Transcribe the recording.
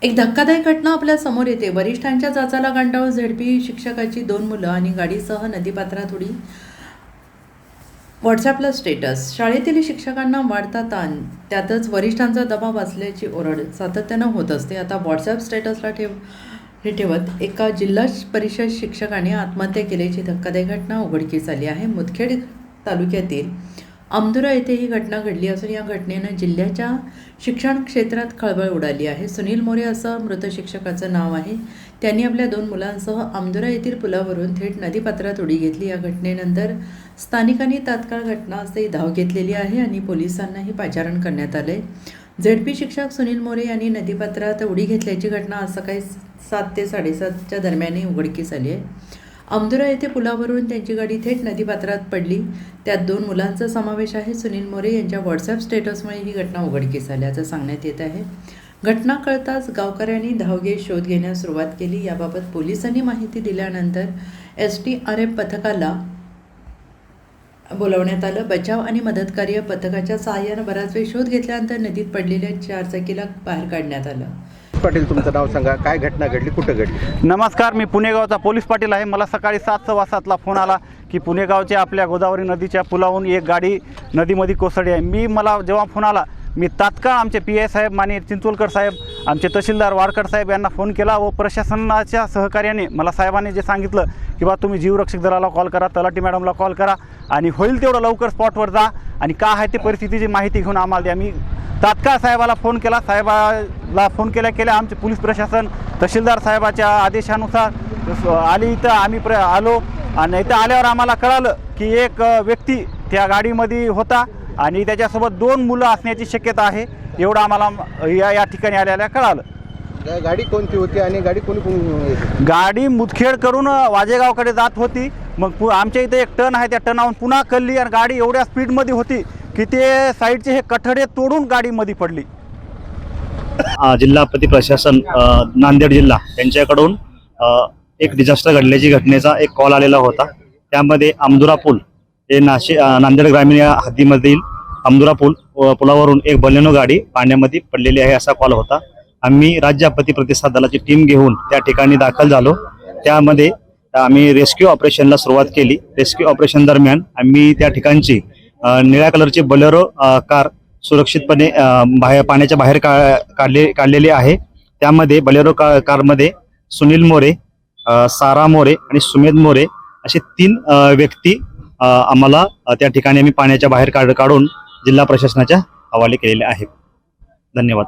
एक धक्कादायक घटना आपल्या समोर येते। वरिष्ठांच्या चाचाला गांडावून झेडपी शिक्षकाची 2 मुलं आणि गाडीसह नदीपात्रात उडी। व्हॉट्सॲपला स्टेटस। शाळेतील शिक्षकांना वाढता ताण, त्यातच वरिष्ठांचा दबाव असल्याची ओरड सातत्यानं होत असते। आता व्हॉट्सॲप स्टेटसला ठेवत एका जिल्हा परिषद शिक्षकाने आत्महत्या केल्याची धक्कादायक घटना उघडकीस आली आहे। मुदखेड तालुक्यातील आमदुरा येथे ही घटना घडली असून या घटनेनं जिल्ह्याच्या शिक्षण क्षेत्रात खळबळ उडाली आहे। सुनील मोरे असं मृत शिक्षकाचं नाव आहे। त्यांनी आपल्या 2 मुलांसह आमदुरा येथील पुलावरून थेट नदीपात्रात उडी घेतली। या घटनेनंतर स्थानिकांनी तात्काळ घटनास्थळी धाव घेतलेली आहे आणि पोलिसांनाही पाचारण करण्यात आले। झेडपी शिक्षक सुनील मोरे यांनी नदीपात्रात उडी घेतल्याची घटना आज सकाळी 7 ते 7:30च्या दरम्यान उघडकीस आली आहे। आमदुरा येथे पुलावरून त्यांची गाडी थेट नदीपात्रात पडली। त्यात 2 मुलांचा समावेश आहे। सुनील मोरे यांच्या व्हॉट्सॲप स्टेटसमुळे ही घटना उघडकीस आल्याचं सांगण्यात येत आहे। घटना कळताच गावकऱ्यांनी धाव घेत शोध घेण्यास सुरुवात केली। याबाबत पोलिसांनी माहिती दिल्यानंतर SDRF पथकाला बोलावण्यात आलं। बचाव आणि मदतकार्य पथकाच्या सहाय्यानं बराच वेळ शोध घेतल्यानंतर नदीत पडलेल्या 4 चाकीला बाहेर काढण्यात आलं। पाटील, तुमचं नाव सांगा, काय घटना घडली, कुठं घडली? नमस्कार, मी पुणेगावचा पोलीस पाटील आहे। मला सकाळी 7:15 फोन आला की पुणेगावच्या आपल्या गोदावरी नदीच्या पुलावरून एक गाडी नदीमध्ये कोसळली आहे। मला जेव्हा फोन आला, मी तात्काळ आमचे PI साहेब माननीय चिंचोलकर साहेब, आमचे तहसीलदार वाडकर साहेब यांना फोन केला व प्रशासनाच्या सहकार्याने मला साहेबांनी जे सांगितलं की बा तुम्ही जीवरक्षक दलाला कॉल करा, तलाठी मॅडमला कॉल करा आणि होईल तेवढं लवकर स्पॉटवर जा आणि काय आहे ते परिस्थितीची माहिती घेऊन आम्हाला द्या। मी तात्काळ साहेबाला फोन केला। साहेबाला फोन केल्या आमचे पोलीस प्रशासन तहसीलदार साहेबाच्या आदेशानुसार आली इथं आम्ही आलो आणि इथं आल्यावर आम्हाला कळालं की एक व्यक्ती त्या गाडीमध्ये होता आणि त्याच्यासोबत 2 मुलं असण्याची शक्यता आहे, एवढं आम्हाला या ठिकाणी आल्याला कळालं। गाडी कोणती होती आणि गाडी कोणी? गाडी मुदखेड करून वाजेगावकडे जात होती। मग आमच्या इथे एक टर्न आहे, त्या टर्नावरून पुन्हा कल्ली आणि गाडी एवढ्या स्पीडमध्ये होती की ते साईडचे हे कठडे तोडून गाडीमध्ये पडली। जिल्हा आपत्ती प्रशासन नांदेड जिल्हा यांच्याकडून एक डिझास्टर घडल्याची घटनेचा एक कॉल आलेला होता। त्यामध्ये आमदुरा पूल हे नांदेड ग्रामीण या हद्दीमधील आमदुरा पुलावरून एक बलेनो गाडी पाण्यामध्ये पडलेली आहे असा कॉल होता। आम्ही राज्य आपत्ती प्रतिसाद दलाची टीम घेऊन त्या ठिकाणी दाखल झालो। त्यामध्ये आम्ही रेस्क्यू ऑपरेशनला सुरुवात केली। रेस्क्यू ऑपरेशन दरम्यान आम्ही त्या ठिकाणची निळ्या कलरची बोलेरो कार सुरक्षितपणे पाण्याच्या बाहेर काढलेली आहे। त्यामध्ये बोलेरो कारमध्ये सुनील मोरे, सारा मोरे आणि सुमेध मोरे असे 3 व्यक्ती आम्हाला त्या ठिकाणी आम्ही पाण्याच्या बाहेर काढून जिल्हा प्रशासनाच्या हवाले केलेले आहेत। धन्यवाद।